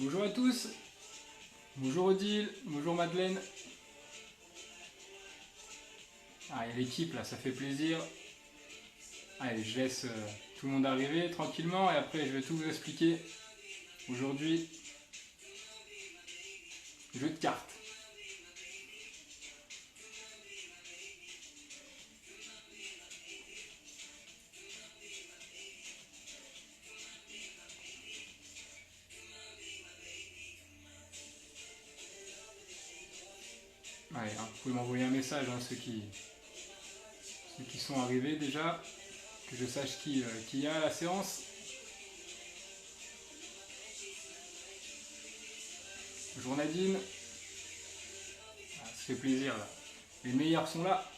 Bonjour à tous, bonjour Odile, bonjour Madeleine. Ah, il y a l'équipe là, ça fait plaisir. Allez, je laisse tout le monde arriver tranquillement et après je vais tout vous expliquer. Aujourd'hui, jeu de cartes. Allez, hein, vous pouvez m'envoyer un message, hein, ceux qui sont arrivés déjà, que je sache qui y a à la séance. Bonjour Nadine. Ah, ça fait plaisir là. Les meilleurs sont là.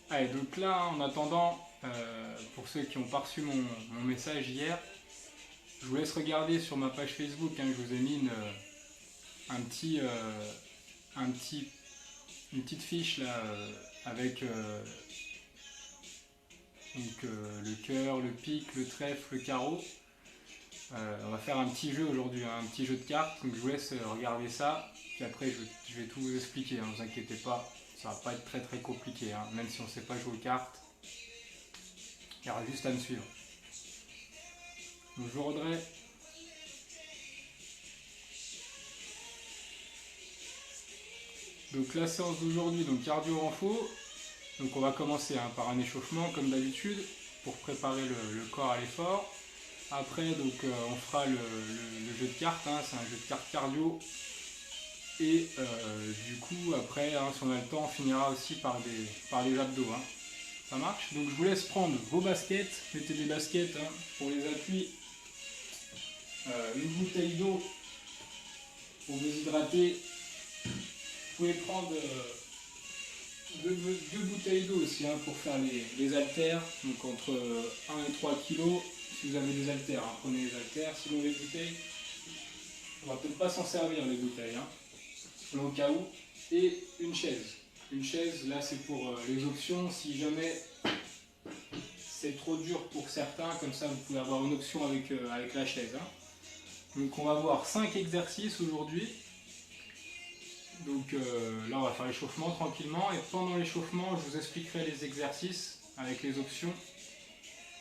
Allez, donc là, en attendant, pour ceux qui n'ont pas reçu mon message hier, je vous laisse regarder sur ma page Facebook, hein, je vous ai mis un petit, un petit, une petite fiche là avec le cœur, le pic, le trèfle, le carreau. On va faire un petit jeu aujourd'hui, hein, un petit jeu de cartes, donc je vous laisse regarder ça, puis après je vais tout vous expliquer, hein, ne vous inquiétez pas, ça va pas être très très compliqué, hein, même si on ne sait pas jouer aux cartes, il y aura juste à me suivre. Bonjour Audrey. Donc la séance d'aujourd'hui, donc cardio renfo. Donc on va commencer, hein, par un échauffement comme d'habitude pour préparer le corps à l'effort. Après donc on fera le jeu de cartes, hein, c'est un jeu de cartes cardio. Et du coup après, hein, si on a le temps, on finira aussi par des abdos. Hein. Ça marche. Donc je vous laisse prendre vos baskets, mettez des baskets, hein, pour les appuis, une bouteille d'eau pour vous hydrater. Vous pouvez prendre deux bouteilles d'eau aussi, hein, pour faire les haltères, donc entre 1 et 3 kg. Si vous avez des haltères, hein, prenez les haltères, sinon les bouteilles, on va peut-être pas s'en servir les bouteilles, hein, mais au cas où. Et une chaise. Une chaise, là c'est pour les options, si jamais c'est trop dur pour certains, comme ça vous pouvez avoir une option avec la chaise. Hein. Donc on va voir 5 exercices aujourd'hui. Donc là on va faire l'échauffement tranquillement et pendant l'échauffement je vous expliquerai les exercices avec les options.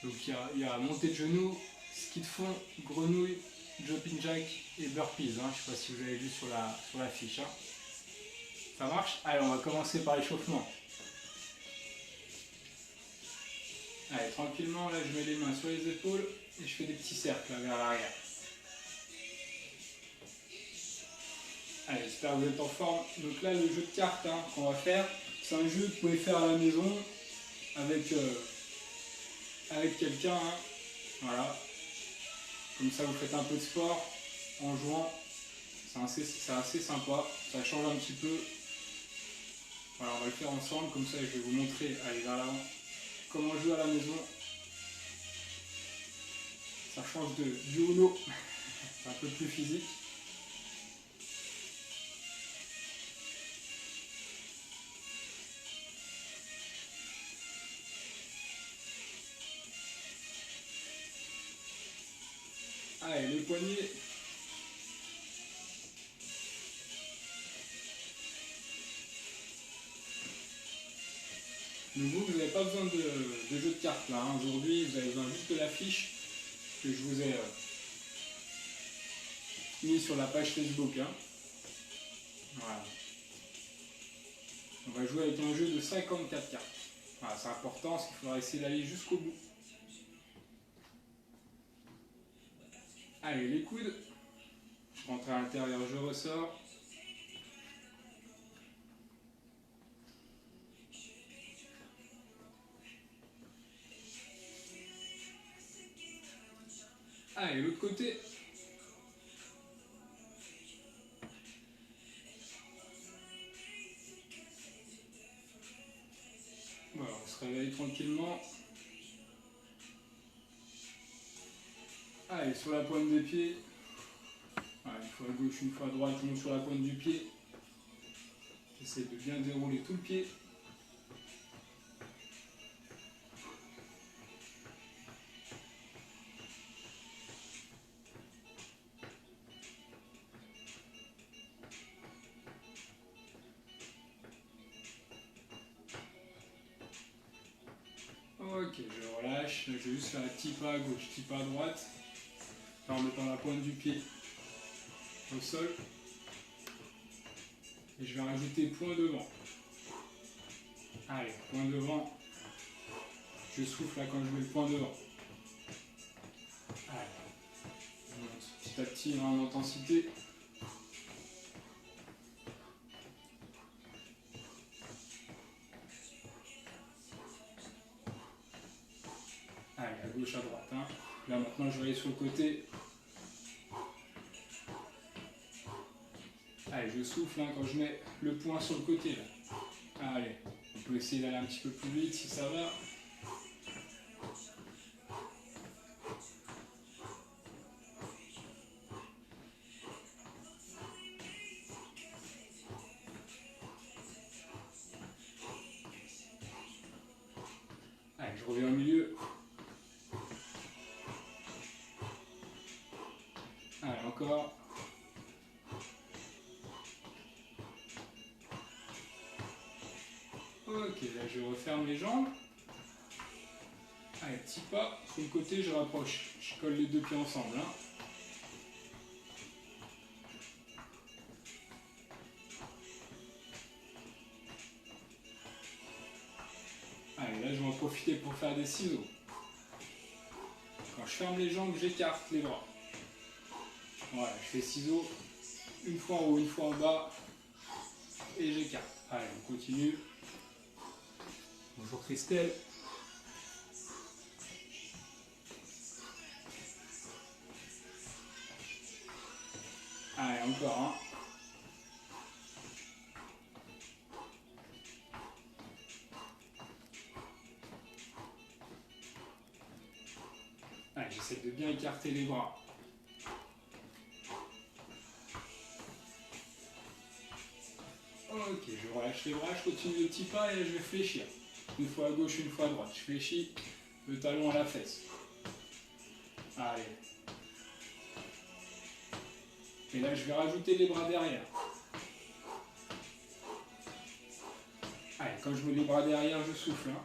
Donc il y a montée de genoux, ski de fond, grenouille, jumping jack et burpees. Hein. Je ne sais pas si vous avez vu sur la fiche. Hein. Ça marche? Allez, on va commencer par l'échauffement. Allez, tranquillement, là je mets les mains sur les épaules et je fais des petits cercles là, vers l'arrière. Allez, j'espère que vous êtes en forme. Donc là, le jeu de cartes, hein, qu'on va faire, c'est un jeu que vous pouvez faire à la maison avec quelqu'un. Hein. Voilà. Comme ça, vous faites un peu de sport en jouant. C'est assez sympa. Ça change un petit peu. Voilà, on va le faire ensemble. Comme ça, je vais vous montrer, allez, vers l'avant, comment jouer à la maison. Ça change du Uno. C'est un peu plus physique. Allez, les poignets. Donc vous n'avez pas besoin de jeu de cartes là. Hein. Aujourd'hui, vous avez besoin juste de la fiche que je vous ai mis sur la page Facebook. Hein. Voilà. On va jouer avec un jeu de 54 cartes. Voilà, c'est important parce qu'il faudra essayer d'aller jusqu'au bout. Allez, les coudes. Je rentre à l'intérieur, je ressors. Allez, l'autre côté. Voilà, on se réveille tranquillement. Allez, sur la pointe des pieds. Voilà, une fois à gauche, une fois à droite, on monte sur la pointe du pied. J'essaie de bien dérouler tout le pied. Ok, je relâche. Là, je vais juste faire un petit pas à gauche, petit pas à droite. En mettant la pointe du pied au sol. Et je vais rajouter point devant. Allez, point devant. Je souffle là quand je mets le point devant. Allez. Je monte petit à petit en intensité. Allez, à gauche, à droite. Hein. Là maintenant je vais aller sur le côté. Allez, je souffle hein, quand je mets le poing sur le côté. Là. Allez, on peut essayer d'aller un petit peu plus vite si ça va. Allez, je reviens au milieu. Allez, encore. Ok, là je referme les jambes. Allez, petit pas, sur le côté je rapproche. Je colle les deux pieds ensemble. Hein. Allez, là je vais en profiter pour faire des ciseaux. Quand je ferme les jambes, j'écarte les bras. Voilà, je fais ciseaux, une fois en haut, une fois en bas, et j'écarte. Allez, on continue. Bonjour Christelle. Allez, encore un. Allez, j'essaie de bien écarter les bras. Ok, je relâche les bras, je continue le petit pas et je vais fléchir. Une fois à gauche, une fois à droite. Je fléchis le talon à la fesse. Allez. Et là, je vais rajouter les bras derrière. Allez, quand je mets les bras derrière, je souffle. Hein.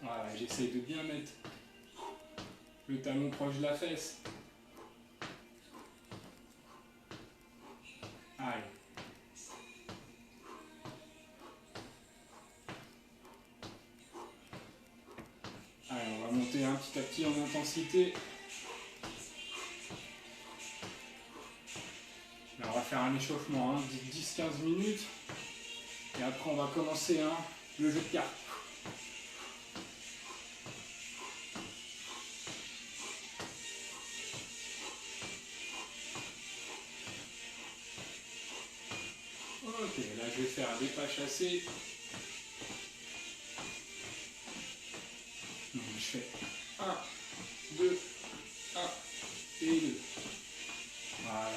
Voilà, j'essaye de bien mettre le talon proche de la fesse. Allez. Allez, on va monter un petit à petit en intensité. Là, on va faire un échauffement, hein, 10-15 minutes. Et après, on va commencer hein, le jeu de cartes. Ok, là, je vais faire des pas chassés. Donc, je fais 1, 2, 1 et 2. Voilà.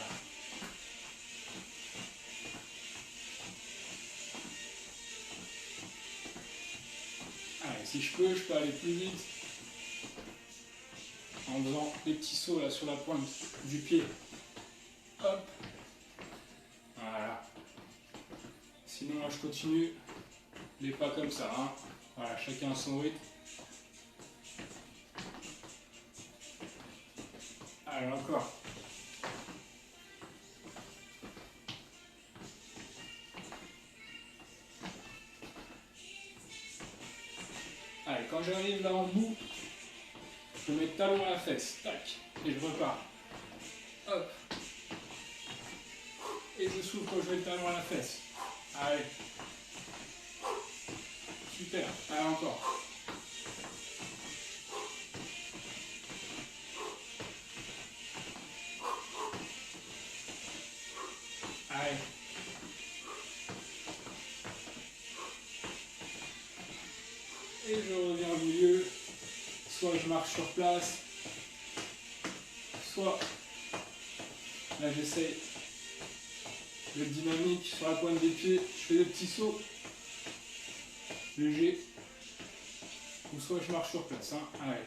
Allez, si je peux aller plus vite en faisant des petits sauts là sur la pointe du pied. Hop. Voilà. Sinon, moi, je continue les pas comme ça. Hein. Voilà, chacun à son rythme. Allez, encore. Allez, quand j'arrive là en bout, je mets le talon à la fesse. Tac. Et je repars. Hop. Et je souffle quand je mets le talon à la fesse. Allez. Super. Allez, encore. Allez. Et je reviens au milieu. Soit je marche sur place, soit là j'essaye d'être dynamique sur la pointe des pieds, je fais des petits sauts légers, ou soit je marche sur place. Hein. Allez.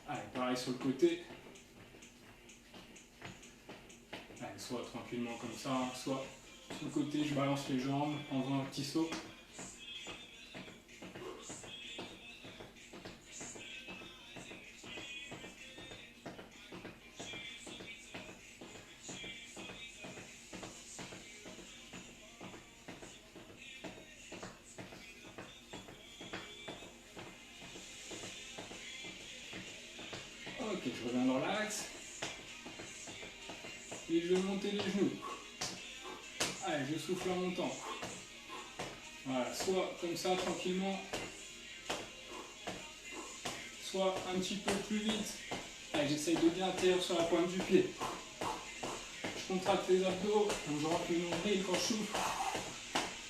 Allez, pareil sur le côté. Allez, soit tranquillement comme ça, soit Sur le côté, je balance les jambes en faisant un petit saut. Ok, je reviens dans l'axe. Et je vais monter les genoux. Allez, je souffle en montant. Voilà, soit comme ça tranquillement, soit un petit peu plus vite. Allez, j'essaye de bien atterrir sur la pointe du pied. Je contracte les abdos, donc je rentre le nombril quand je souffle.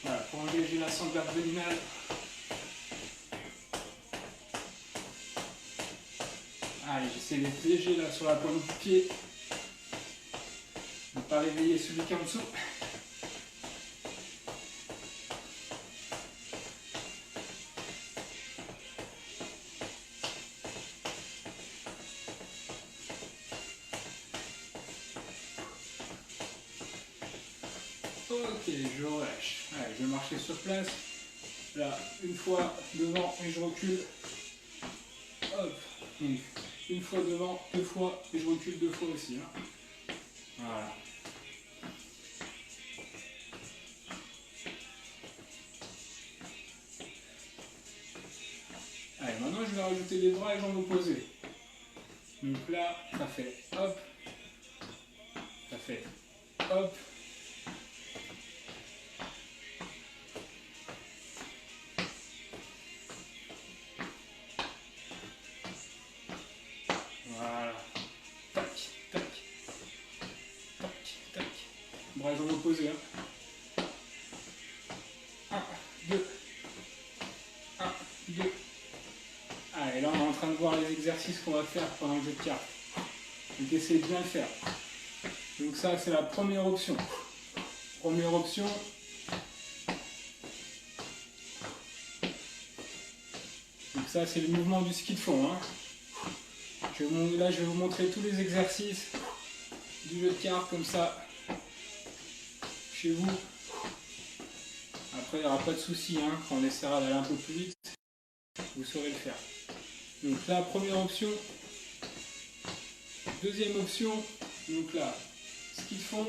Voilà, pour engager la sangle abdominale. Allez, j'essaie d'être léger là sur la pointe du pied. Ne pas réveiller celui qui est en dessous. Ok, je relâche. Allez, je vais marcher sur place. Là, une fois devant et je recule. Hop. Donc, une fois devant, deux fois et je recule deux fois aussi. Hein. Voilà. Allez, maintenant je vais rajouter les bras et jambes opposées. Donc là, ça fait hop. Ça fait hop. Voilà. Tac, tac, tac, tac. Bras et jambes opposés. Hein. 1, 2, 1, 2. Allez, là on est en train de voir les exercices qu'on va faire pendant le jeu de cartes. Donc essayez de bien le faire. Donc ça c'est la première option. Première option. Donc ça c'est le mouvement du ski de fond. Hein. Là je vais vous montrer tous les exercices du jeu de cartes comme ça chez vous. Après il n'y aura pas de souci, hein, quand on essaiera d'aller un peu plus vite, vous saurez le faire. Donc là, première option. Deuxième option, donc là, ski de fond,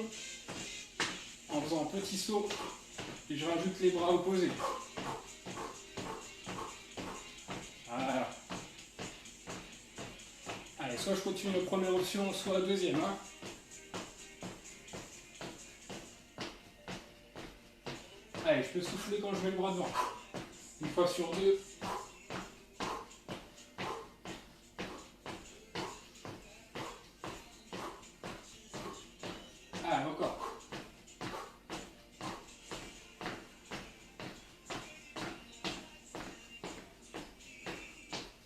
en faisant un petit saut, et je rajoute les bras opposés. Voilà. Allez, soit je continue la première option, soit la deuxième. Hein. Allez, je peux souffler quand je mets le bras devant. Une fois sur deux. Allez, encore.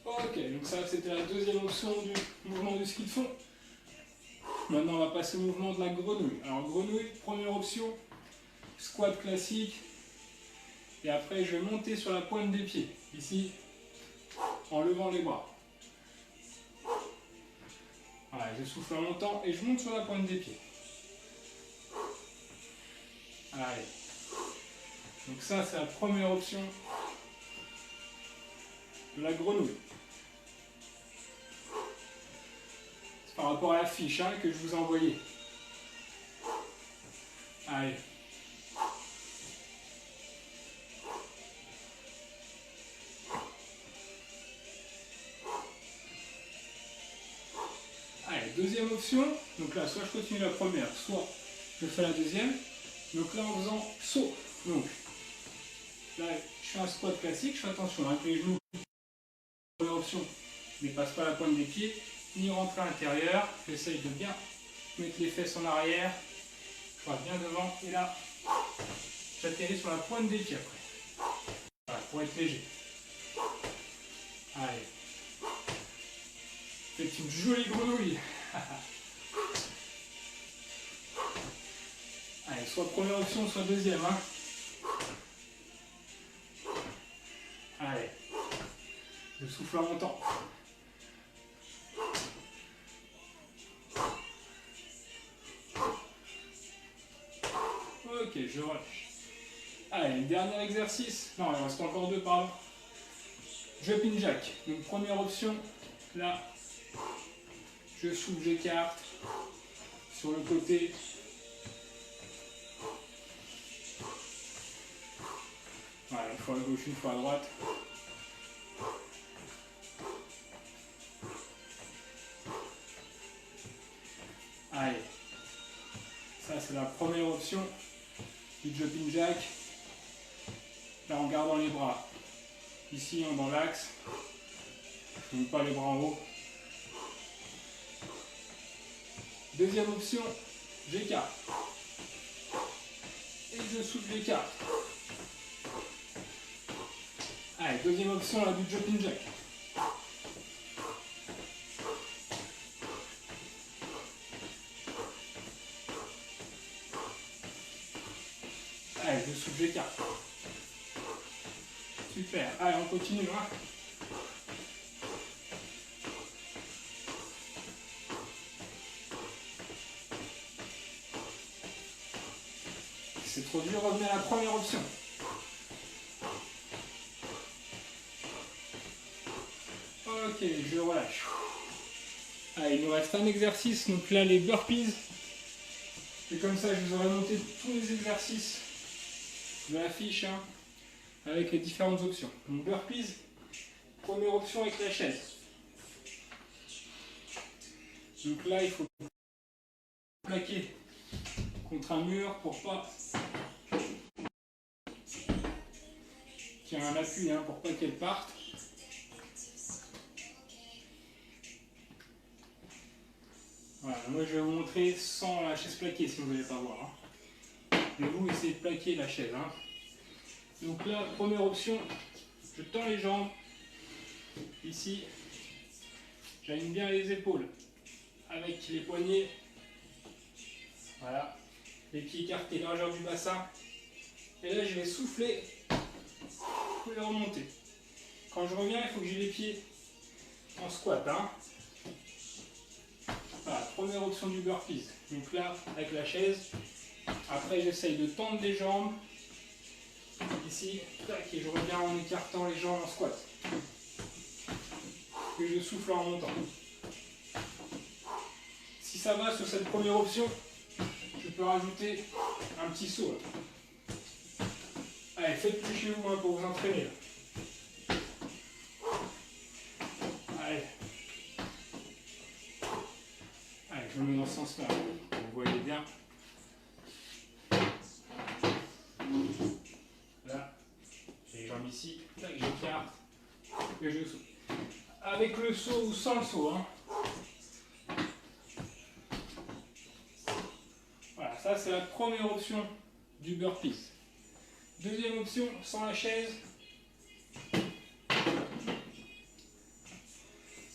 Ok, donc ça c'était la deuxième option du mouvement du ski de fond. Maintenant on va passer au mouvement de la grenouille. Alors grenouille, première option, squat classique. Et après je vais monter sur la pointe des pieds, ici, en levant les bras. Voilà, je souffle en montant et je monte sur la pointe des pieds. Allez. Donc ça c'est la première option de la grenouille. C'est par rapport à la fiche, hein, que je vous ai envoyée. Allez. Allez, deuxième option. Donc là, soit je continue la première, soit je fais la deuxième. Donc là, en faisant saut. Donc là, je fais un squat classique. Je fais attention, hein, que les genoux, première option, ne dépassent pas la pointe des pieds, ni rentrer à l'intérieur. J'essaye de bien mettre les fesses en arrière. Je vois bien devant. Et là, j'atterris sur la pointe des pieds après. Voilà, pour être léger. Allez. Faites une jolie grenouille. Allez, soit première option, soit deuxième. Hein. Allez. Je souffle en montant. Ok, je je relâche. Allez, dernier exercice. Non, il reste encore deux, pardon. Jumping jack. Donc première option, là, je souffle, j'écarte. Sur le côté. Voilà, une fois à gauche, une fois à droite. Allez. Ça, c'est la première option du jumping jack. Là, en gardant les bras. Ici, dans l'axe. Je ne mets pas les bras en haut. Deuxième option, j'écarte. Et je souffle, j'écarte. Allez, deuxième option, là, du jumping jack. Allez, je souffle, j'écarte. Super. Allez, on continue. Hein. C'est trop dur, revenez à la première option. Ok, je relâche. Allez, il nous reste un exercice, donc là les burpees. Et comme ça, je vous aurai monté tous les exercices de la fiche hein, avec les différentes options. Donc burpees, première option avec la chaise. Donc là, il faut plaquer contre un mur pour pas qu'il y ait un appui hein, pour pas qu'elle parte. Voilà, moi je vais vous montrer sans la chaise plaquée si vous n'allez pas voir. Hein. Mais vous essayez de plaquer la chaise. Hein. Donc là, première option, je tends les jambes. Ici, j'aligne bien les épaules avec les poignets. Voilà, les pieds écartés, largeur du bassin. Et là, je vais souffler et remonter. Quand je reviens, il faut que j'ai les pieds en squat. Hein. Voilà, première option du burpees. Donc là, avec la chaise. Après, j'essaye de tendre les jambes. Ici, tac, et je reviens en écartant les jambes en squat. Et je souffle en montant. Si ça va sur cette première option, je peux rajouter un petit saut. Allez, faites plus chez vous hein, pour vous entraîner. Allez. Allez, je me mets dans ce sens-là. Vous voyez bien. Là, j'ai les jambes ici. Là, j'écarte. Et je saute. Avec le saut ou sans le saut. Hein. Voilà, ça c'est la première option du burpees. Deuxième option, sans la chaise.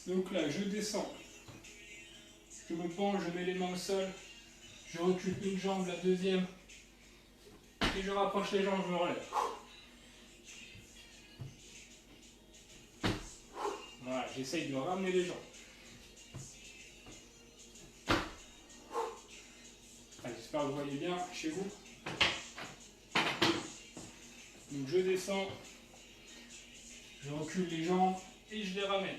Donc là, je descends. Je me penche, je mets les mains au sol. Je recule une jambe, la deuxième. Et je rapproche les jambes, je me relève. Voilà, j'essaye de ramener les jambes. J'espère que vous voyez bien chez vous. Donc je descends, je recule les jambes et je les ramène.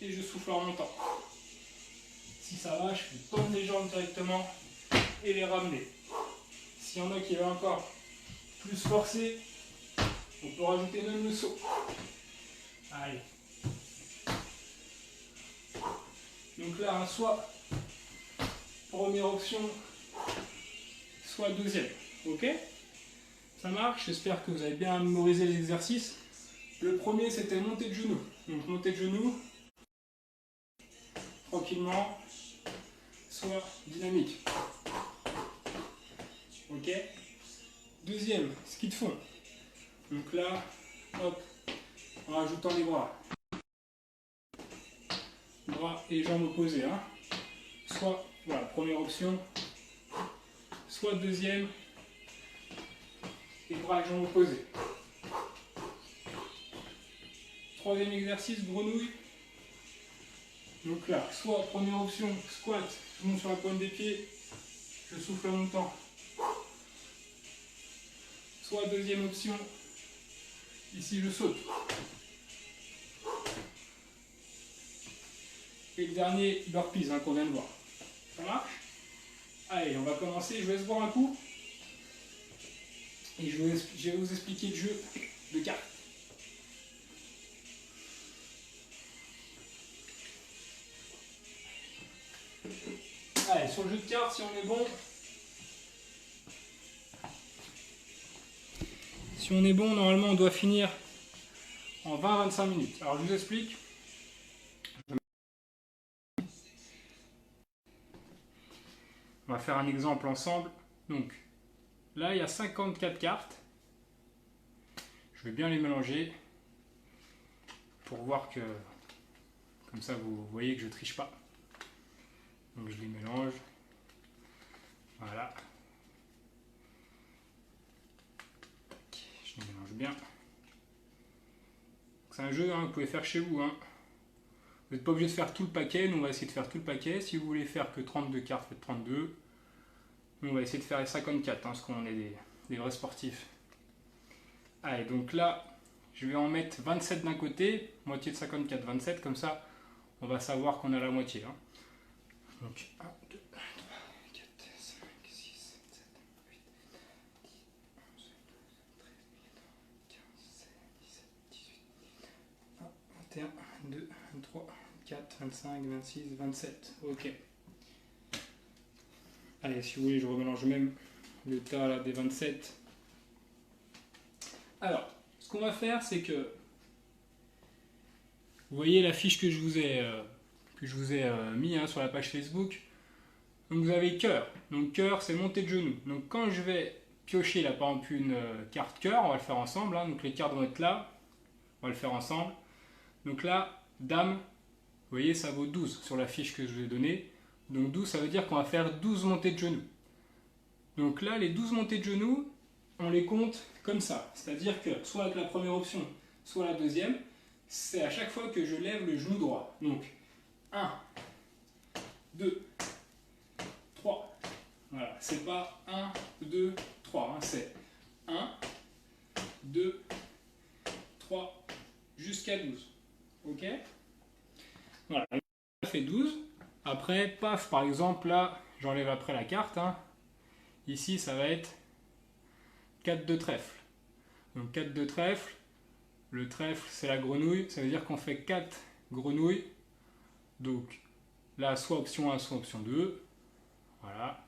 Et je souffle en montant. Si ça va, je peux tendre les jambes directement et les ramener. S'il y en a qui veulent encore plus forcer, on peut rajouter même le saut. Allez. Donc là, soit première option, soit deuxième. Ok ? Ça marche, j'espère que vous avez bien mémorisé les exercices. Le premier, c'était montée de genoux. Donc montée de genoux, tranquillement, soit dynamique. Ok ? Deuxième, ski de fond. Donc là, hop, en rajoutant les bras. Bras et jambes opposées. Hein. Soit, voilà, première option, soit deuxième, et bras et jambes opposées. Troisième exercice, grenouille. Donc là, soit première option, squat, je monte sur la pointe des pieds, je souffle en montant. Soit deuxième option, ici je saute. Et le dernier burpees qu'on vient de voir. Ça marche? Allez, on va commencer, je vais se boire un coup. Et je vais vous expliquer le jeu de cartes. Allez, sur le jeu de cartes, si on est bon... Si on est bon, normalement on doit finir en 20-25 minutes. Alors je vous explique. On va faire un exemple ensemble. Donc là il y a 54 cartes. Je vais bien les mélanger pour voir que, comme ça vous voyez que je ne triche pas. Donc je les mélange. Voilà. Je les mélange bien. C'est un jeu que vous pouvez faire chez vous. Vous n'êtes pas obligé de faire tout le paquet. Nous on va essayer de faire tout le paquet. Si vous voulez faire que 32 cartes, faites 32. Nous on va essayer de faire les 54 parce qu'on est des vrais sportifs. Allez, donc là, je vais en mettre 27 d'un côté, moitié de 54, 27, comme ça, on va savoir qu'on a la moitié. Donc, 1, 2, 3, 4, 5, 6, 7, 8, 10, 11, 12, 13, 15, 16, 17, 18, 21, 22, 23, 24, 25, 26, 27. Ok. Allez, si vous voulez, je remélange même le tas là, des 27. Alors, ce qu'on va faire, c'est que vous voyez la fiche que je vous ai mis sur la page Facebook. Donc vous avez cœur. Donc cœur, c'est montée de genoux. Donc quand je vais piocher là, par exemple, une carte cœur, on va le faire ensemble. Donc les cartes vont être là. On va le faire ensemble. Donc là, dame, vous voyez, ça vaut 12 sur la fiche que je vous ai donnée. Donc 12, ça veut dire qu'on va faire 12 montées de genoux. Donc là, les 12 montées de genoux, on les compte comme ça. C'est-à-dire que soit avec la première option, soit la deuxième, c'est à chaque fois que je lève le genou droit. Donc 1, 2, 3. Voilà, c'est pas 1, 2, 3. C'est 1, 2, 3, jusqu'à 12. Ok? Voilà, ça fait 12. Après, paf, par exemple, là, j'enlève après la carte. Ici, ça va être 4 de trèfle. Donc 4 de trèfle, le trèfle c'est la grenouille, ça veut dire qu'on fait 4 grenouilles. Donc là, soit option 1, soit option 2. Voilà.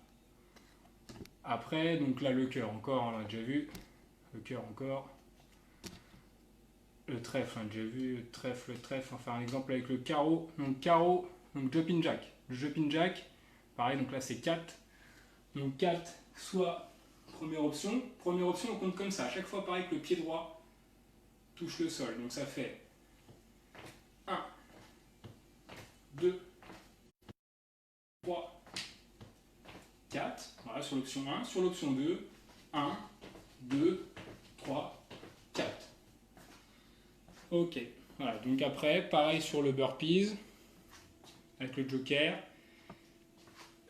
Après, donc là, le cœur encore, on l'a déjà vu. Le cœur encore. Le trèfle, on l'a déjà vu. Le trèfle, on va faire un exemple avec le carreau. Donc carreau, donc jumping jack. Le jumping jack, pareil, donc là c'est 4. Donc 4, soit première option, on compte comme ça. À chaque fois, pareil que le pied droit touche le sol. Donc ça fait 1, 2, 3, 4. Voilà, sur l'option 1. Sur l'option 2, 1, 2, 3, 4. Ok. Voilà, donc après, pareil sur le burpees, avec le joker.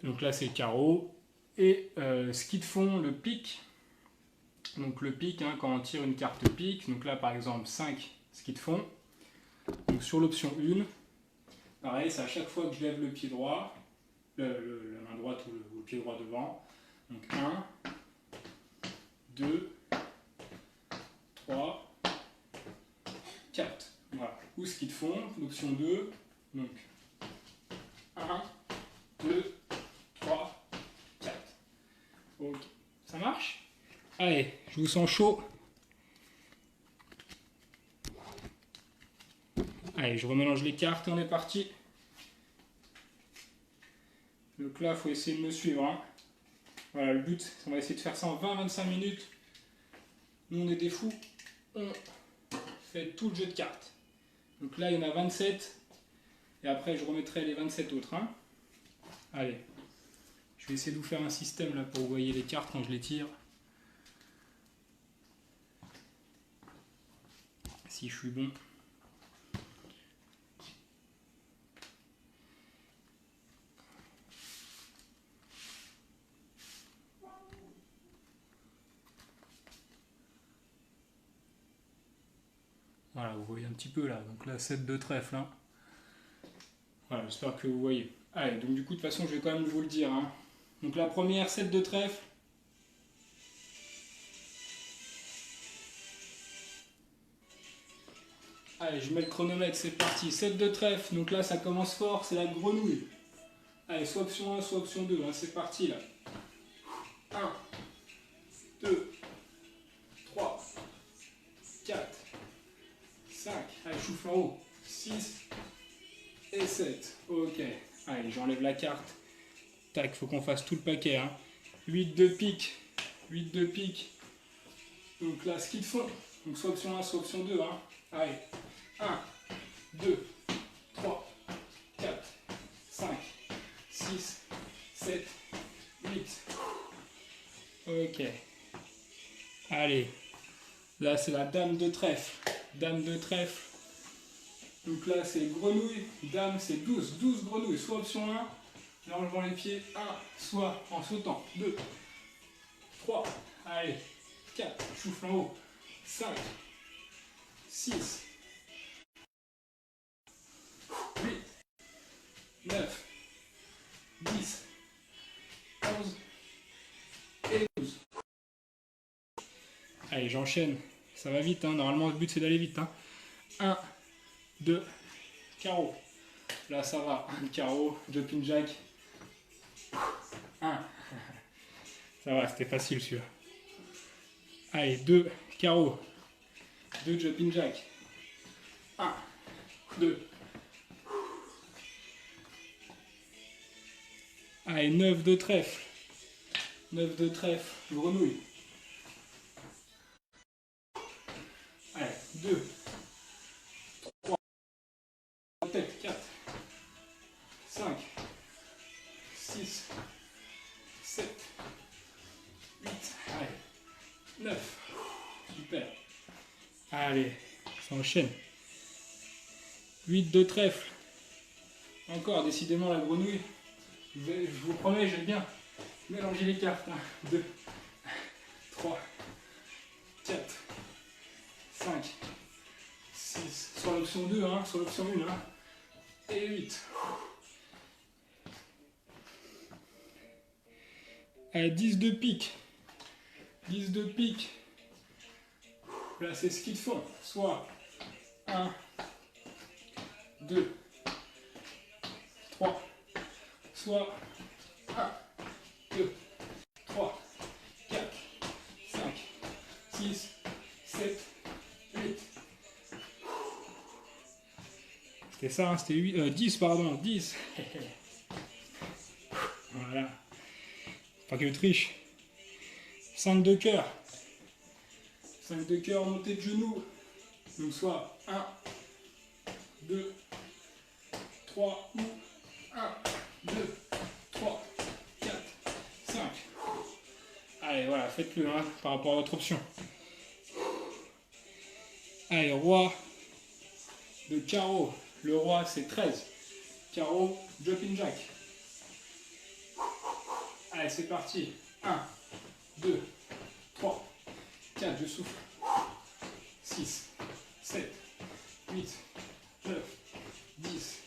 Donc là, c'est le carreau. Et ski de fond, le pic. Donc le pic, quand on tire une carte pic, donc là par exemple 5 ski de fond. Donc sur l'option 1, pareil, c'est à chaque fois que je lève le pied droit, la main droite ou le pied droit devant. Donc 1, 2, 3, 4. Voilà. Ou ski de fond, l'option 2. Donc 1, 2, 3, 4. Ok. Ça marche? Allez, je vous sens chaud. Allez, je remélange les cartes et on est parti. Donc là, il faut essayer de me suivre. Voilà, le but, on va essayer de faire ça en 20-25 minutes. Nous, on est des fous. On fait tout le jeu de cartes. Donc là, il y en a 27. Et après, je remettrai les 27 autres. Allez, je vais essayer de vous faire un système là pour vous voyez les cartes quand je les tire. Si je suis bon. Voilà, vous voyez un petit peu là. Donc là, 7 de trèfle. Hein. Voilà, j'espère que vous voyez. Allez, donc du coup, de toute façon, je vais quand même vous le dire. Hein. Donc la première, 7 de trèfle. Allez, je mets le chronomètre, c'est parti. 7 de trèfle, donc là, ça commence fort, c'est la grenouille. Allez, soit option 1, soit option 2. Hein. C'est parti là. 1, 2, 3, 4, 5. Allez, souffle en haut. 6 et 7. Ok. Allez, j'enlève la carte. Tac, faut qu'on fasse tout le paquet. Hein. 8 de pique. 8 de pique. Donc là, ski de fond. Donc soit option 1, soit option 2. Hein. Allez. 1, 2, 3, 4, 5, 6, 7, 8. Ok. Allez. Là, c'est la dame de trèfle. Dame de trèfle. Donc là, c'est grenouille. Dame, c'est 12. 12 grenouilles. Soit option 1, en enlevant les pieds. 1, soit en sautant. 2, 3, allez. 4, souffle en haut. 5, 6, 8, 9, 10, 11 et 12. Allez, j'enchaîne. Ça va vite, hein. Normalement, le but, c'est d'aller vite. Hein. 1, 2, carreau. Là, ça va. Un carreau, jumping jack. 1. Ça va, c'était facile, celui-là. Allez, 2, carreau. 2, jumping jack. 1, 2. Allez, 9 de trèfle. 9 de trèfle, grenouille. Allez, 2, 3, tête, 4, 5, 6, 7, 8, allez, 9. Super. Allez, ça enchaîne. 8 de trèfle. Encore, décidément, la grenouille. Je vous promets, je vais bien mélanger les cartes. 2, 3, 4, 5, 6, sur l'option 2, hein, sur l'option 1, hein, et 8. Allez, 10 de pique. 10 de pique. Là, c'est ce qu'ils font. Soit 1, 2, 3, soit 1, 2, 3, 4, 5, 6, 7, 8. C'était ça, hein, c'était 10, pardon, 10. Voilà. Pas que triche. 5 de cœur. 5 de cœur, montée de genoux. Donc soit 1, 2, 3 ou 1, 2, 3, 4, 5. Allez, voilà, faites-le hein, par rapport à votre option. Allez, roi de carreau. Le roi, c'est 13. Carreau, jumping jack. Allez, c'est parti. 1, 2, 3, 4, je souffle. 6, 7, 8, 9, 10,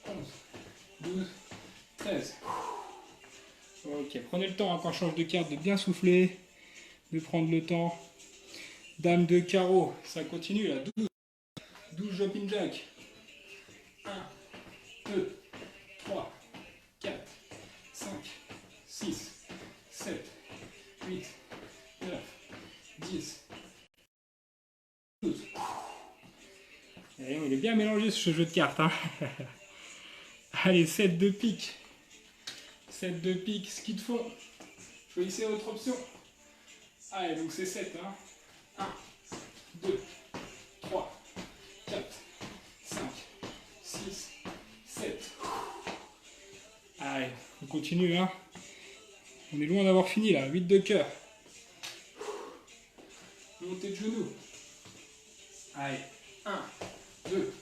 11, 12, 13. Ok, prenez le temps hein, quand je change de carte de bien souffler, de prendre le temps. Dame de carreau, ça continue là. 12, 12 jumping jack. 1, 2, 3, 4, 5, 6, 7, 8, 9, 10, 12. Et il est bien mélangé ce jeu de cartes. Hein. Allez, 7 de pique. 7 de pique, ski de fond. Choisissez votre option. Allez, donc c'est 7. Hein. 1, 2, 3, 4, 5, 6, 7. Allez, on continue. Hein. On est loin d'avoir fini là. 8 de cœur. Montée de genoux. Allez, 1, 2,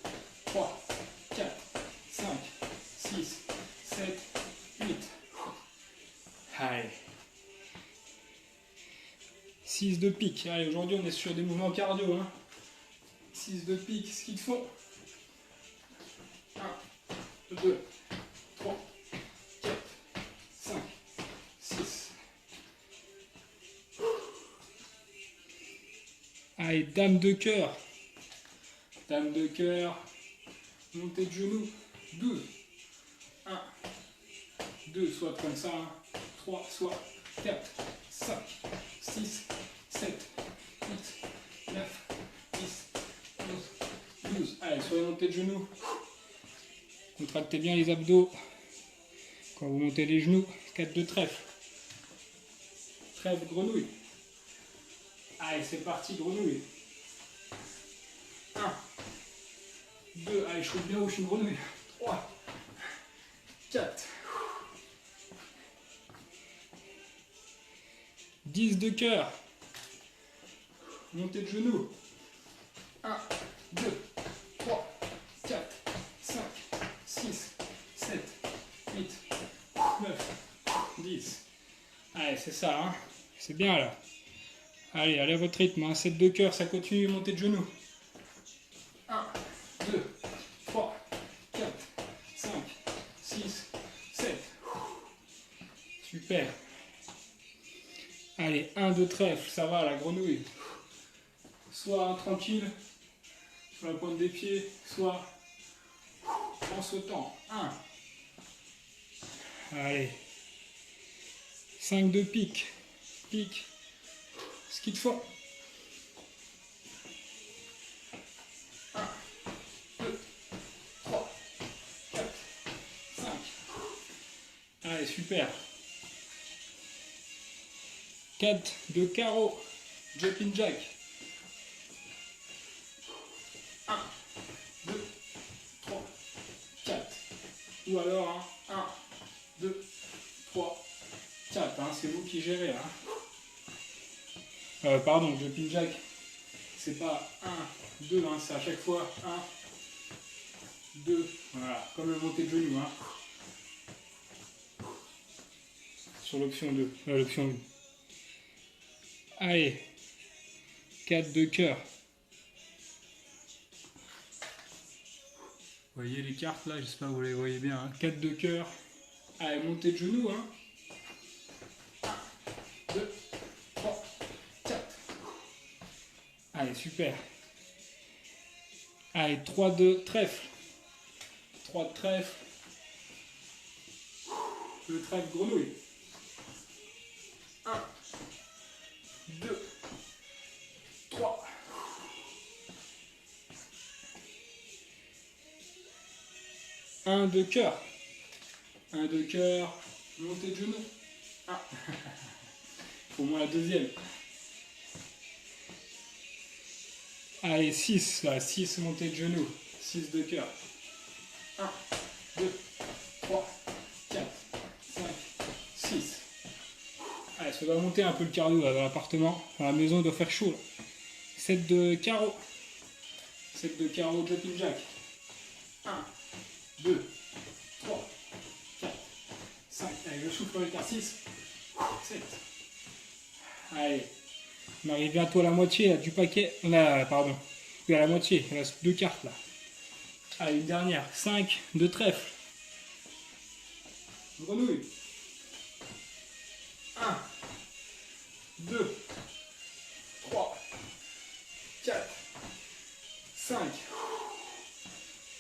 3, 4, 5, 6, 7, 8. Allez. 6 de pique. Allez, aujourd'hui on est sur des mouvements cardio. Hein. 6 de pique, ce qu'ils font. 1, 2, 3, 4, 5, 6. Allez, dame de cœur. Dame de cœur. Montée de genoux. 12. 1, 2, soit comme ça. 3, soit 4, 5, 6, 7, 8, 9, 10, 11, 12. Allez, sur les montées de genoux. Contractez bien les abdos. Quand vous montez les genoux, 4 de trèfle. Trèfle, grenouille. Allez, c'est parti, grenouille. 1, 2, allez, je trouve bien où je suis grenouille. 3, 4. 10 de cœur. Montée de genoux. 1, 2, 3, 4, 5, 6, 7, 8, 9, 10. Allez, c'est ça, hein. C'est bien là. Allez, allez à votre rythme, hein. 7 de cœur, ça continue, montée de genoux. 1, 2, 3, 4, 5, 6, 7. Super. Allez, 1 de trèfle, ça va, la grenouille. Soit tranquille, sur la pointe des pieds, soit en sautant. 1. Allez. 5 de pique. Pique. Ce qu'ils font. 1, 2, 3, 4, 5. Allez, super. 4 de carreau. Jumping jack. 1, 2, 3, 4. Ou alors, 1, 2, 3, 4. C'est vous qui gérez. Pardon, jumping jack. C'est pas 1, 2, c'est à chaque fois 1, 2. Voilà, comme le montée de genoux. Sur l'option 2. L'option 1. Allez. 4 de cœur. Vous voyez les cartes là, j'espère que vous les voyez bien. 4 de cœur. Allez, montée de genoux. 1, 2, 3, 4. Allez, super. Allez, 3 de trèfle. 3 de trèfle. Le trèfle grenouille. 1, 2, 3. Un de cœur. 1 de cœur. Montée de genoux. Au moins la deuxième. Allez, 6. Là, 6 montées de genoux. 6 de cœur. 1, 2, 3, 4, 5, 6. Allez, ça va monter un peu le cardio là, dans l'appartement. Dans la maison, il doit faire chaud. Là. 7 de carreau. 7 de carreau, jumping jack. 1, 2, 3, 4, 5. Allez, je souffle avec un 6. 7. Allez. On arrive bientôt à la moitié là, du paquet. On a, pardon. Oui, à la moitié. Il reste 2 cartes là. Allez, une dernière. 5 de trèfle. Grenouille. 1, 2, 3, 4, 5.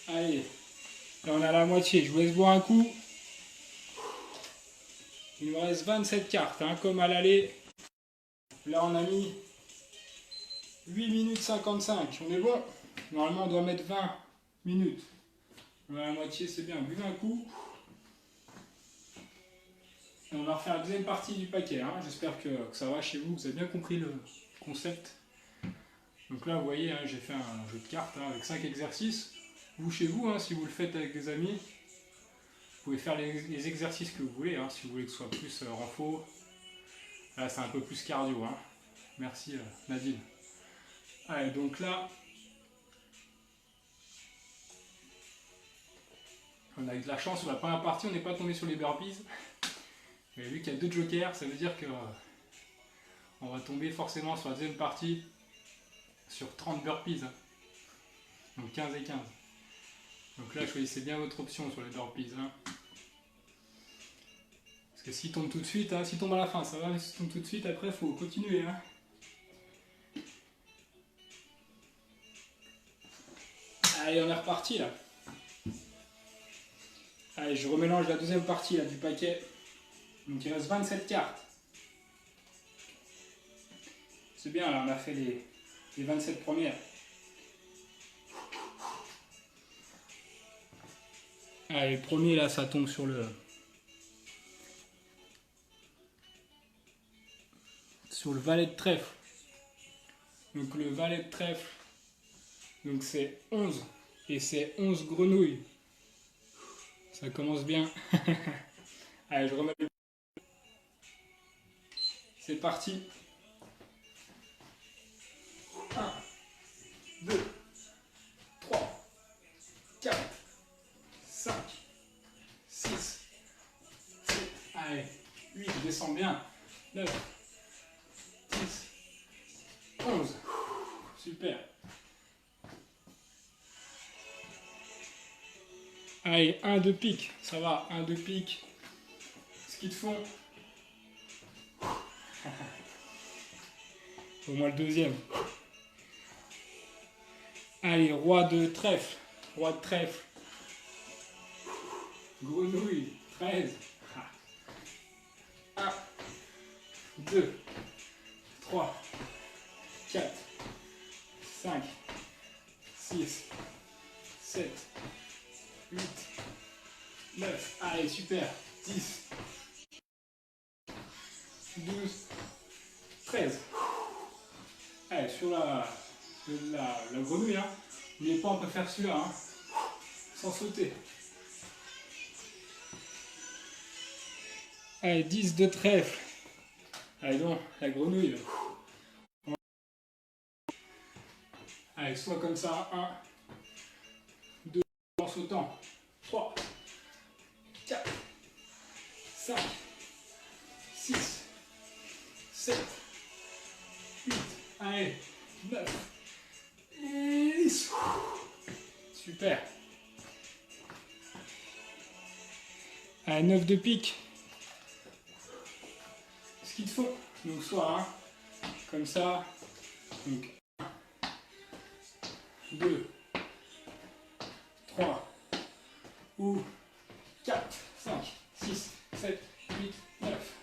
Allez. Là, on est à la moitié. Je vous laisse boire un coup. Il me reste 27 cartes, comme à l'aller. Là, on a mis 8 minutes 55. On est bon. Normalement, on doit mettre 20 minutes. On est à la moitié, c'est bien. Buvez un coup. Et on va refaire la deuxième partie du paquet. J'espère que ça va chez vous. Vous avez bien compris le concept. Donc là, vous voyez, j'ai fait un jeu de cartes avec 5 exercices. Vous, chez vous, si vous le faites avec des amis, vous pouvez faire les exercices que vous voulez. Si vous voulez que ce soit plus renfort. Là, c'est un peu plus cardio. Merci, Nadine. Allez, donc là, on a eu de la chance sur la première partie, on n'est pas tombé sur les burpees. Mais vu qu'il y a 2 jokers, ça veut dire que on va tomber forcément sur la deuxième partie sur 30 burpees. Donc 15 et 15. Donc là, choisissez bien votre option sur les burpees. Hein. Parce que s'il tombe tout de suite, hein, s'il tombe à la fin, ça va, mais s'il tombe tout de suite, après, il faut continuer. Hein. Allez, on est reparti là. Allez, je remélange la deuxième partie là, du paquet. Donc il reste 27 cartes. C'est bien, là, on a fait les 27 premières. Allez, le premier là, ça tombe sur le valet de trèfle. Donc le valet de trèfle, donc c'est 11 et c'est 11 grenouilles. Ça commence bien. Allez, je remets. C'est parti. 1, 2, 3, 4, 5, 6, 7, allez, 8, je descends bien. 9, 10, 11. Super. Allez, 1 de pique, ça va, 1 de pique. Ce qu'ils te font. Au moins le deuxième. Allez, roi de trèfle. Roi de trèfle. Grenouille, 13. 1, 2, 3, 4, 5, 6, 7, 8, 9. Allez, super. 10, 12, 13. Allez, sur la grenouille, hein. N'oubliez pas, on peut faire celui-là, hein, sans sauter. Allez, 10 de trèfle. Allez donc, la grenouille. Allez, soit comme ça, 1, 2, en sautant. 3, 4, 5, 6, 7, 8, allez, 9, et 10. Super. Allez, 9 de pique. Ce qu'ils te font, donc soit comme ça, donc 1, 2, 3, ou 4, 5, 6, 7, 8, 9.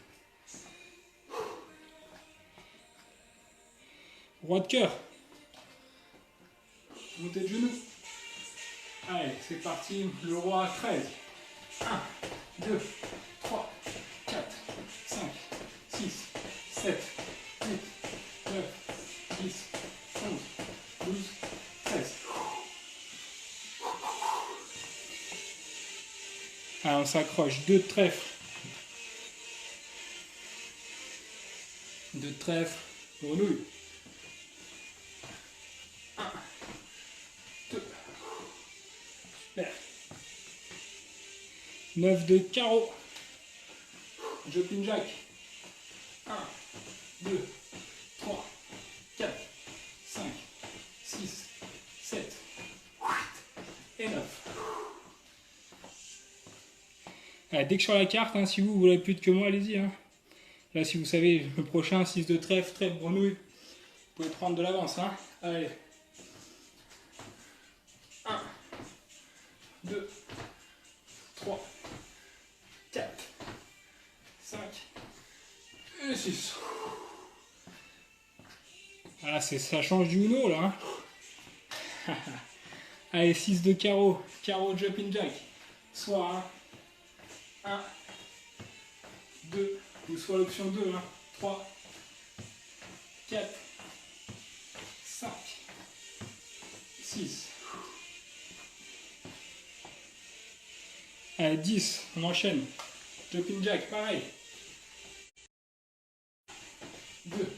Roi de cœur. Montez de genoux. Allez, c'est parti. Le roi 13. 1, 2, 3, 4, 5, 6, 7, 8, 9, 10, 11, 12, 13. Allez, on s'accroche. 2 de trèfle. 2 de trèfle. Grenouille. 1, 2. Super. 9 de carreau. Jumping jack. 1, 2, 3, 4, 5, 6, 7, 8 et 9. Allez, dès que je sors la carte, hein, si vous voulez plus que moi, allez-y. Hein. Là, si vous savez, le prochain, 6 de trèfle, trèfle, grenouille, vous pouvez prendre de l'avance. Hein. Allez. 1, 2, 3, 4, 5 et 6. Ah, ça change du Uno là. Hein. Allez, 6 de carreau. Carreau jumping jack. Soit 1, 2, ou soit l'option 2. Hein. 3, 4, 5, 6. Allez, 10, on enchaîne. Jumping jack, pareil. 2,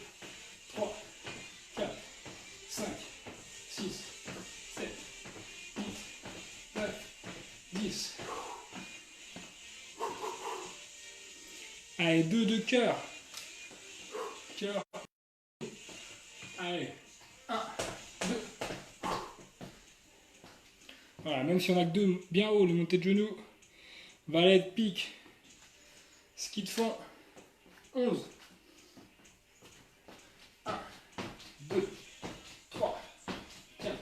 3, 4, 5, 6, 7, 8, 9, 10. Allez, 2 de cœur. Cœur. Allez, 1, 2, même si on a que 2 bien haut, le monté de genoux. Valet de pique. Ski de fond. 11. 1, 2, 3, 4,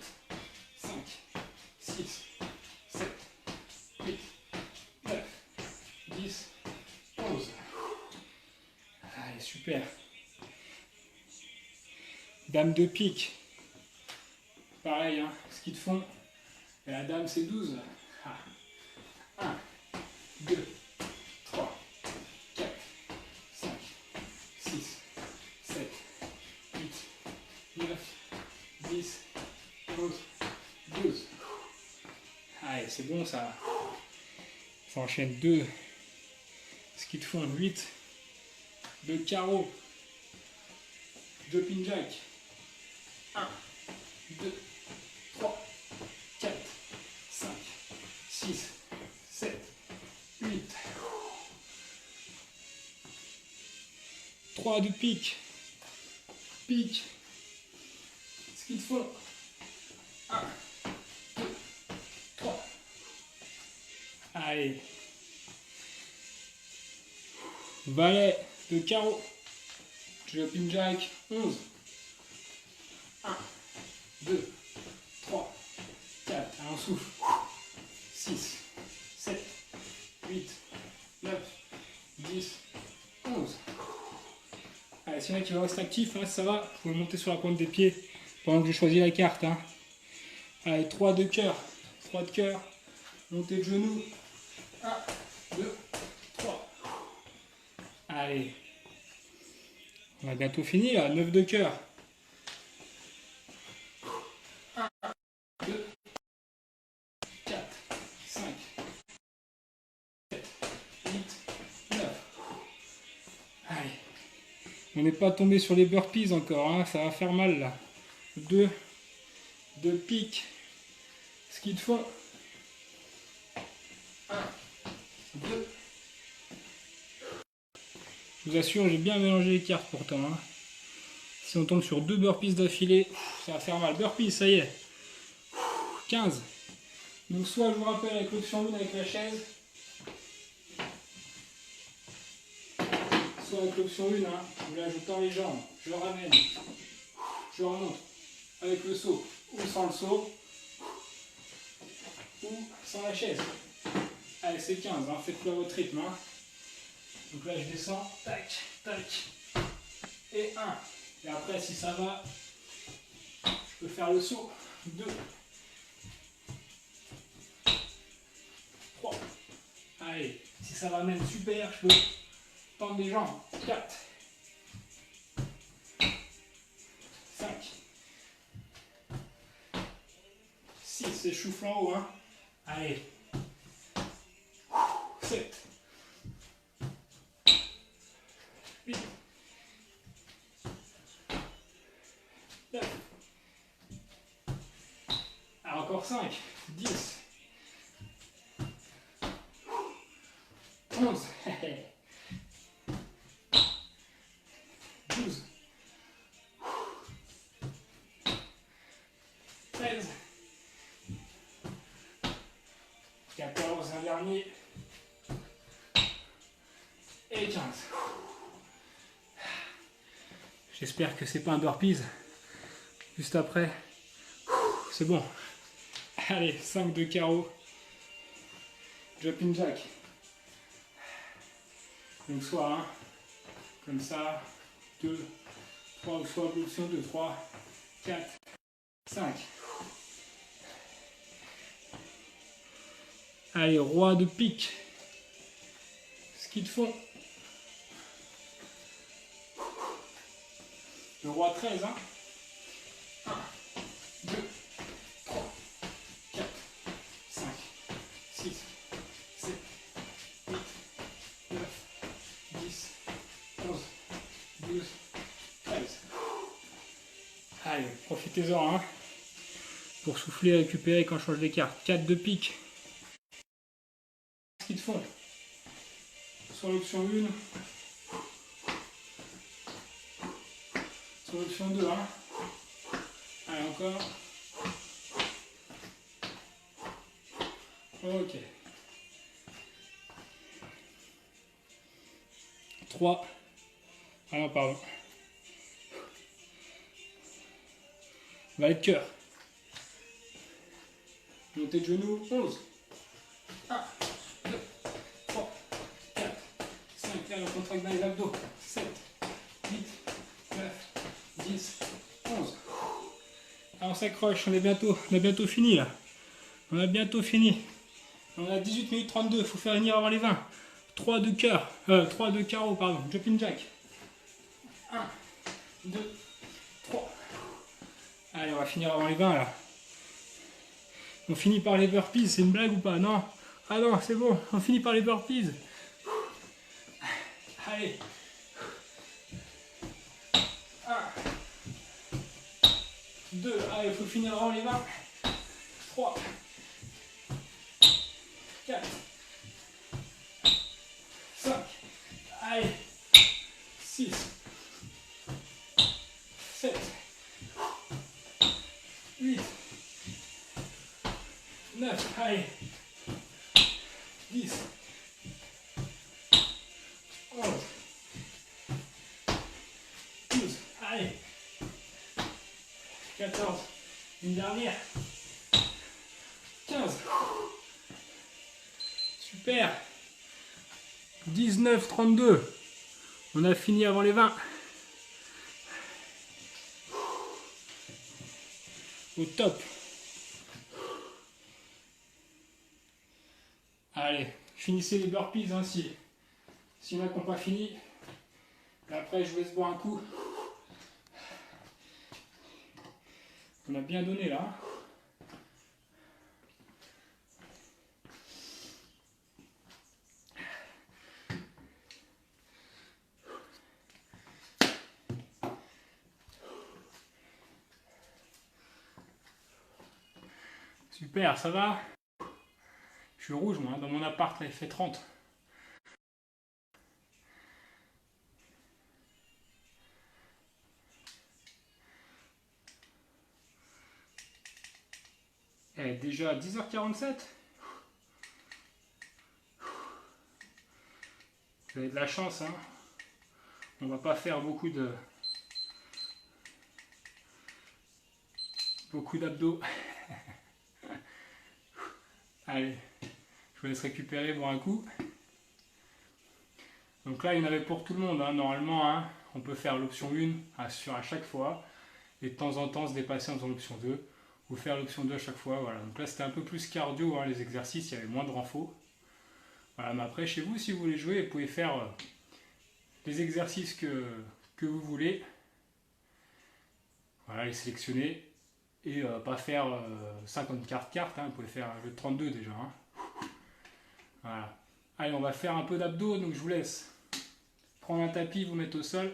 5, 6, 7, 8, 9, 10, 11. Allez, super. Dame de pique. Pareil, hein, ski de fond. Et la dame, c'est 12. 1, 2, 3, 4, 5, 6, 7, 8, 9, 10, 11, 12. Allez, c'est bon ça. Ça enchaîne 2. Ski de fond, 8. 2 carreaux. Jumping jack. 1, 2, 3, 4, 5, 6, 7, 8. 3 de pique. Pique. Ski de fond. 1, 2, 3. Allez. Valet de carreau. Jumping jack. 11. 1, 2, 3, 4. Allez, on souffle. 6, 7, 8, 9, 10, 11. Allez, s'il y en a qui va rester actif, hein, ça va. Vous pouvez monter sur la pointe des pieds pendant que je choisis la carte. Hein. Allez, 3 de cœur. 3 de cœur. Montée de genoux. 1, 2, 3. Allez. On a bientôt fini là. 9 de cœur. 1, 2, 4, 5, 7, 8, 9. Allez. On n'est pas tombé sur les burpees encore, hein, ça va faire mal là. 2 de pique. Ski de fond. 1, 2. Je vous assure, j'ai bien mélangé les cartes pourtant. Hein. Si on tombe sur 2 burpees d'affilée, ça va faire mal. Burpees, ça y est. 15. Donc soit je vous rappelle avec l'option 1 avec la chaise, soit avec l'option 1, hein, là je tends les jambes, je ramène, je remonte avec le saut ou sans le saut, ou sans la chaise. Allez, c'est 15, hein, faites-le à votre rythme. Hein. Donc là je descends, tac, tac, et 1. Et après si ça va, je peux faire le saut. 2, 3. Allez, si ça va même super, je peux tendre les jambes. 4, 5, 6, c'est souffle en haut. Hein. Allez, 7, 8, 9. Alors encore 5, 10, 11, 12, 13, 14, un dernier, et 15. J'espère que c'est pas un burpees. Juste après, c'est bon. Allez, 5 de carreau. Jumping jack. Donc soit un, comme ça, 2, 3, ou soit l'option 2, 3, 4, 5. Allez, roi de pique. Ski de fond. Le roi 13, hein. 1, 2, 3, 4, 5, 6, 7, 8, 9, 10, 11, 12, 13. Allez, profitez-en, hein, pour souffler et récupérer quand je change les cartes. 4 de pique. Ski de fond. Sur l'option 1. Sur l'option 2, hein. Allez, encore. Ok. 3. Ah non, pardon. Va être cœur. Montée de genou, 11. 1, 2, 3, 4, 5. Là, on contracte dans les abdos. 7, 8, 9, 10, 11. Là, on s'accroche, on a bientôt fini là. On a bientôt fini. On a 18 minutes 32, il faut faire venir avant les 20. 3 de cœur, 3 de carreau, pardon. Jumping jack. 1, 2, 3. Allez, on va finir avant les 20 là. On finit par les burpees, c'est une blague ou pas? Non. Ah non, c'est bon, on finit par les burpees. Allez. 1, 2, allez, il faut finir avant les 20. 3, 4, 5, allez, 6, 7, 8, 9, allez, 10, 11, 12, allez, 14, une dernière, 15, super, 19, 32, on a fini avant les 20, au top. Allez, finissez les burpees hein, si y en a qui n'ont pas fini. Et après, je vous laisse boire un coup. On a bien donné là. Super, ça va? Je suis rouge moi, dans mon appart là, il fait 30. Eh, déjà 10h47. Vous avez de la chance, hein. On va pas faire beaucoup d'abdos. Allez, je vous laisse récupérer, boire un coup. Donc là, il y en avait pour tout le monde, hein. Normalement, hein, on peut faire l'option 1 à chaque fois, et de temps en temps se dépasser en faisant l'option 2, ou faire l'option 2 à chaque fois. Voilà. Donc là, c'était un peu plus cardio, hein, les exercices, il y avait moins de renfort. Voilà, mais après, chez vous, si vous voulez jouer, vous pouvez faire les exercices que vous voulez. Voilà, les sélectionner, et pas faire 54 cartes, hein. Vous pouvez faire le 32 déjà. Hein. Voilà. Allez, on va faire un peu d'abdos, donc je vous laisse prendre un tapis, vous mettre au sol.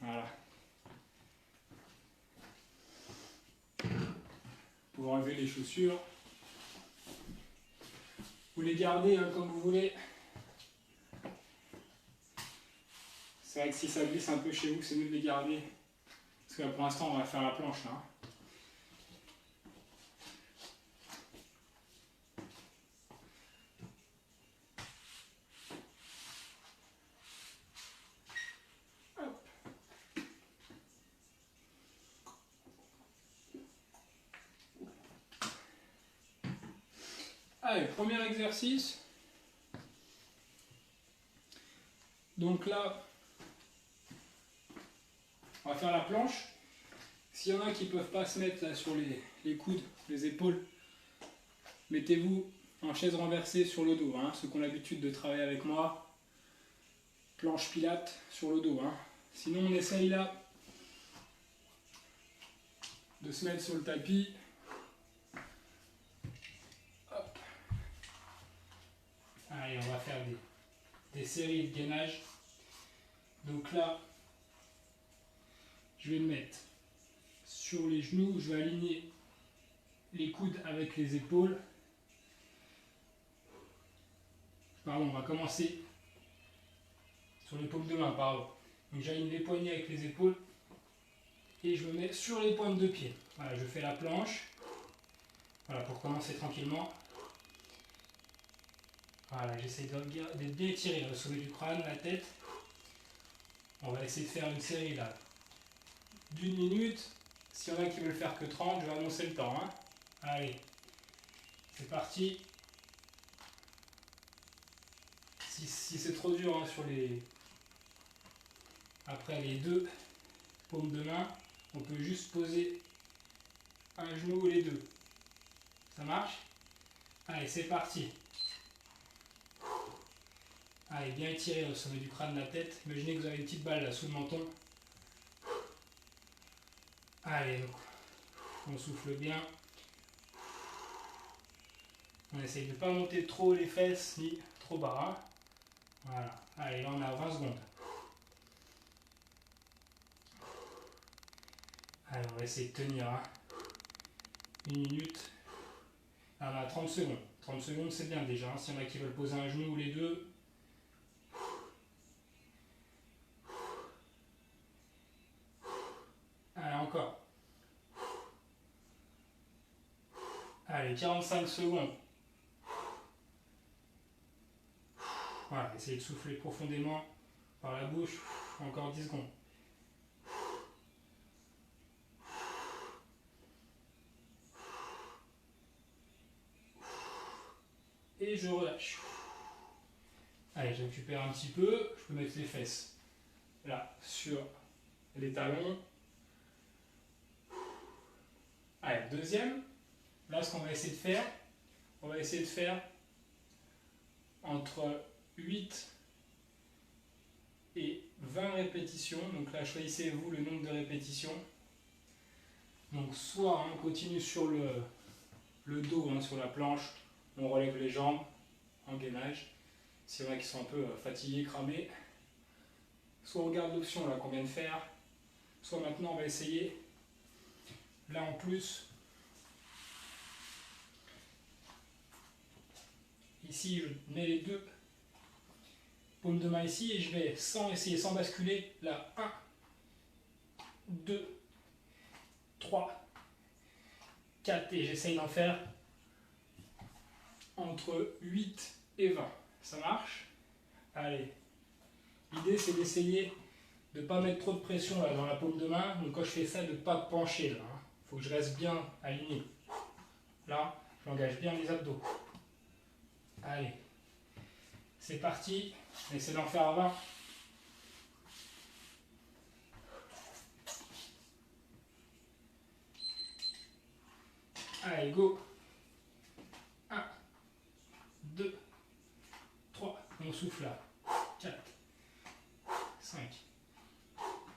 Voilà. Vous pouvez enlever les chaussures. Vous les gardez hein, comme vous voulez. C'est vrai que si ça glisse un peu chez vous, c'est mieux de les garder. Parce que là, pour l'instant, on va faire la planche. Hein. Allez, premier exercice. Donc là, on va faire la planche. S'il y en a qui ne peuvent pas se mettre là sur les coudes, les épaules, mettez-vous en chaise renversée sur le dos. Hein. Ceux qui ont l'habitude de travailler avec moi, planche pilate sur le dos. Hein. Sinon, on essaye là de se mettre sur le tapis. Hop. Allez, on va faire des séries de gainage. Donc là, je vais me mettre sur les genoux, je vais aligner les coudes avec les épaules. Pardon, on va commencer sur les paumes de main, pardon. Donc j'aligne les poignets avec les épaules et je me mets sur les pointes de pied. Voilà, je fais la planche. Voilà, pour commencer tranquillement. Voilà, j'essaie d'être bien étiré, le sommet du crâne, la tête. On va essayer de faire une série là d'une minute. S'il y en a qui veulent faire que 30, je vais annoncer le temps. Hein. Allez, c'est parti. Si c'est trop dur hein, après les deux paumes de main, on peut juste poser un genou ou les deux. Ça marche? Allez, c'est parti. Allez, bien étiré au sommet du crâne, de la tête. Imaginez que vous avez une petite balle là sous le menton. Allez, donc, on souffle bien. On essaye de ne pas monter trop les fesses ni trop bas. Hein. Voilà. Allez, là on a 20 secondes. Allez, on va essayer de tenir. Hein. Une minute. Là, on a 30 secondes. 30 secondes, c'est bien déjà. Hein. S'il y en a qui veulent poser un genou ou les deux. Allez, encore. Allez, 45 secondes. Voilà, essayez de souffler profondément par la bouche. Encore 10 secondes. Et je relâche. Allez, je récupère un petit peu. Je peux mettre les fesses là sur les talons. Allez, deuxième. Là, ce qu'on va essayer de faire, on va essayer de faire entre 8 et 20 répétitions. Donc là, choisissez-vous le nombre de répétitions. Donc soit on continue sur le dos, hein, sur la planche, on relève les jambes en gainage. S'il y en a qui sont un peu fatigués, cramés. Soit on garde l'option là qu'on vient de faire. Soit maintenant on va essayer, là en plus, ici je mets les deux paumes de main ici et je vais essayer sans basculer, là 1, 2, 3, 4 et j'essaye d'en faire entre 8 et 20. Ça marche? Allez. L'idée c'est d'essayer de ne pas mettre trop de pression là, dans la paume de main. Donc quand je fais ça, de ne pas pencher là. Hein. Faut que je reste bien aligné. Là, j'engage bien les abdos. Allez. C'est parti. On essaie d'en faire à 20. Allez, go. 1, 2, 3. On souffle là. 4, 5,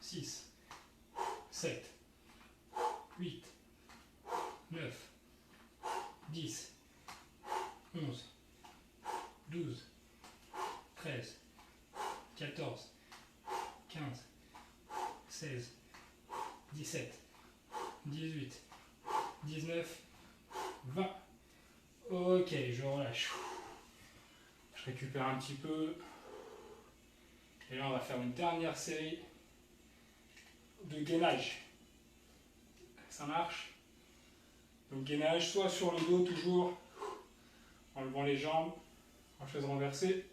6, 7, 8, 9, 10, 11, 12, 13, 14, 15, 16, 17, 18, 19, 20. Ok, je relâche. Je récupère un petit peu. Et là, on va faire une dernière série de gainage. Ça marche? Donc gainage, soit sur le dos toujours, en levant les jambes, en chaise renversée,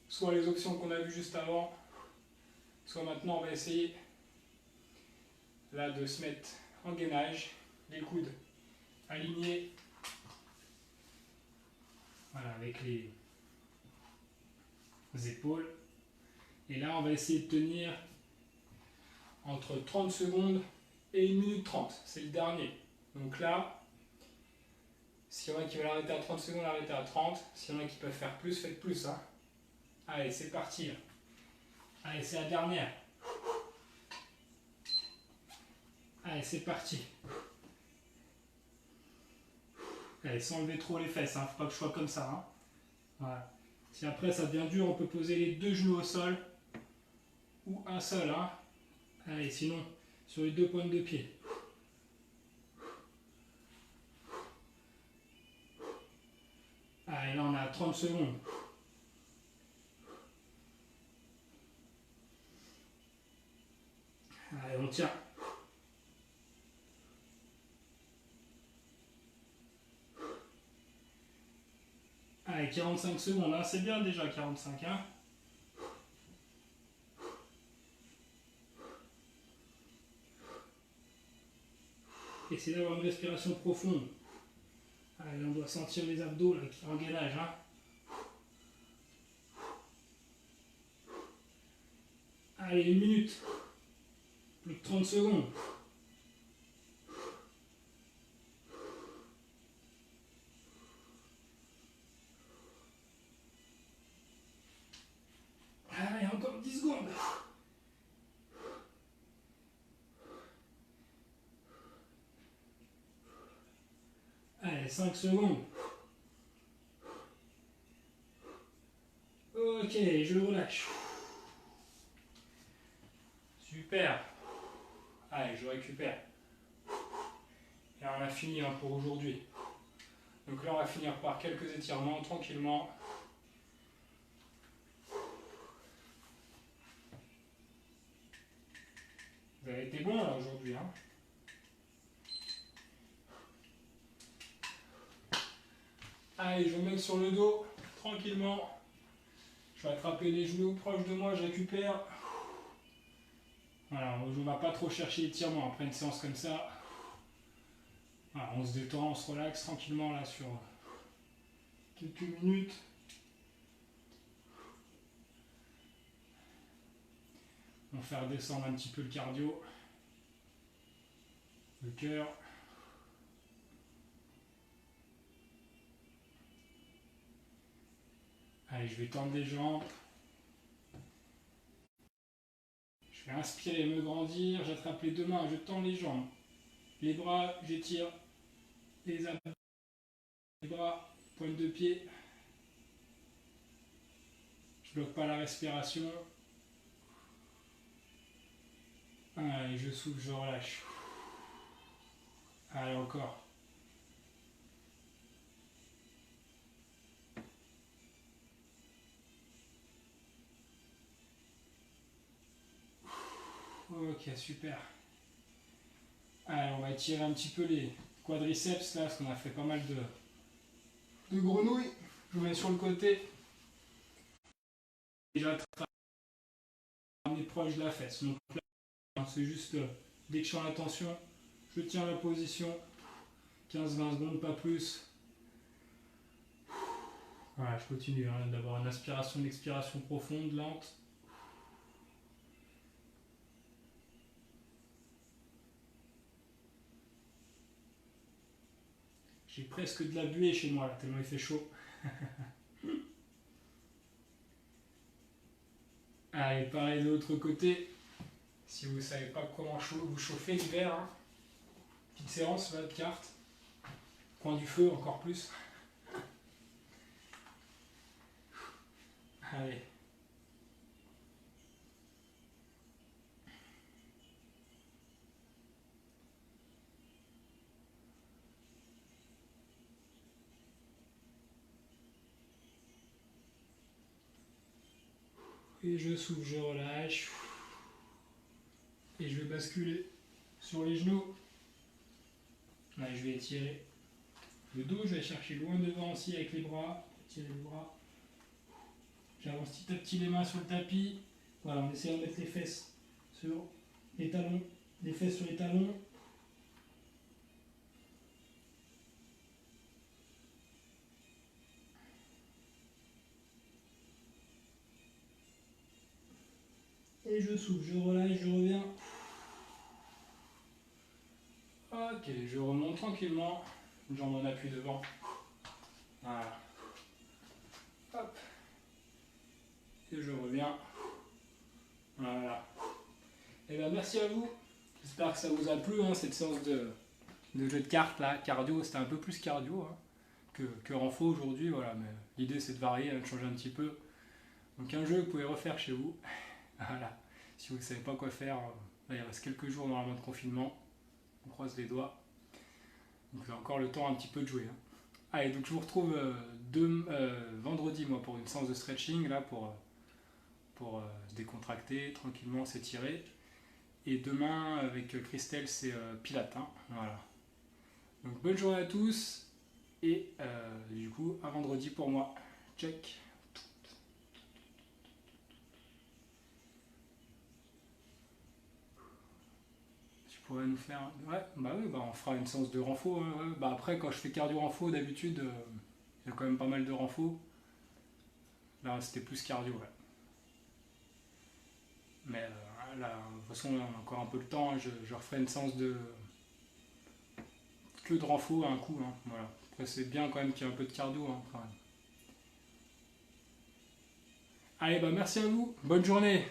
soit les options qu'on a vues juste avant, soit maintenant on va essayer là de se mettre en gainage, les coudes alignés, voilà, avec les épaules. Et là on va essayer de tenir entre 30 secondes et 1 minute 30, c'est le dernier. Donc là, s'il y en a qui veulent arrêter à 30 secondes, arrêtez à 30. S'il y en a qui peuvent faire plus, faites plus. Hein. Allez, c'est parti. Allez, c'est la dernière. Allez, c'est parti. Allez, sans lever trop les fesses, hein. Faut pas que je sois comme ça. Hein. Voilà. Si après ça devient dur, on peut poser les deux genoux au sol. Ou un seul. Hein. Allez, sinon, sur les deux pointes de pied. Allez, là on a 30 secondes. Allez, on tient. Allez, 45 secondes, hein. C'est bien déjà 45. Hein. Essayez d'avoir une respiration profonde. Allez, on doit sentir les abdos là, qui engagent. Hein. Allez, 1 minute. Plus de 30 secondes. Allez, encore 10 secondes. Allez, 5 secondes. Ok, je relâche. Super. Allez, je récupère. Et on a fini hein, pour aujourd'hui. Donc là, on va finir par quelques étirements tranquillement. Vous avez été bon là aujourd'hui. Hein. Allez, je me mets sur le dos tranquillement. Je vais attraper les genoux proches de moi, je récupère. Voilà, on ne va pas trop chercher l'étirement après une séance comme ça. Voilà, on se détend, on se relaxe tranquillement là sur quelques minutes. On va faire descendre un petit peu le cardio, le cœur. Allez, je vais tendre les jambes. Je vais inspirer, me grandir, j'attrape les deux mains, je tends les jambes. Les bras, j'étire les abdos, les bras, pointe de pied. Je bloque pas la respiration. Allez, je souffle, je relâche. Allez, encore. Ok, super. Allez, on va étirer un petit peu les quadriceps là, parce qu'on a fait pas mal de grenouilles. Je vous mets sur le côté. Déjà ramener proche de la fesse. Donc là, c'est juste dès que je sens la tension, je tiens la position. 15-20 secondes, pas plus. Voilà, je continue hein, d'avoir une inspiration, une expiration profonde, lente. J'ai presque de la buée chez moi là, tellement il fait chaud. Allez, pareil de l'autre côté. Si vous ne savez pas comment vous chauffez l'hiver, hein. Petite séance là de cartes. Coin du feu encore plus. Allez. Et je souffle, je relâche. Et je vais basculer sur les genoux. Là, je vais étirer le dos, je vais chercher loin devant aussi avec les bras. Tirer les bras. J'avance petit à petit les mains sur le tapis. Voilà, on essaie de mettre les fesses sur les talons. Les fesses sur les talons. Et je souffle, je relâche, je reviens. Ok, je remonte tranquillement. Une jambe en appui devant. Voilà. Hop. Et je reviens. Voilà. Et bien merci à vous. J'espère que ça vous a plu hein, cette séance de jeu de cartes là. Cardio, c'était un peu plus cardio hein, que renfo aujourd'hui. Voilà. Mais l'idée c'est de varier, de changer un petit peu. Donc un jeu que vous pouvez refaire chez vous. Voilà. Si vous ne savez pas quoi faire, là, il reste quelques jours normalement de confinement. On croise les doigts. Donc vous avez encore le temps un petit peu de jouer. Hein. Allez, donc je vous retrouve vendredi moi pour une séance de stretching là pour se décontracter tranquillement, s'étirer. Et demain avec Christelle c'est Pilates. Hein. Voilà. Donc bonne journée à tous et du coup à vendredi pour moi. check. Tu pourrais nous faire... Ouais, bah oui, bah on fera une séance de renfo. Ouais, ouais. Bah après, quand je fais cardio renfo, d'habitude, il y a quand même pas mal de renfo. Là, c'était plus cardio, ouais. Mais là, de toute façon, là, on a encore un peu le temps. Hein. Je referai une séance de que de renfo à un coup. Hein. Voilà. Après, c'est bien quand même qu'il y ait un peu de cardio. Hein, quand même. Allez, bah merci à vous. Bonne journée.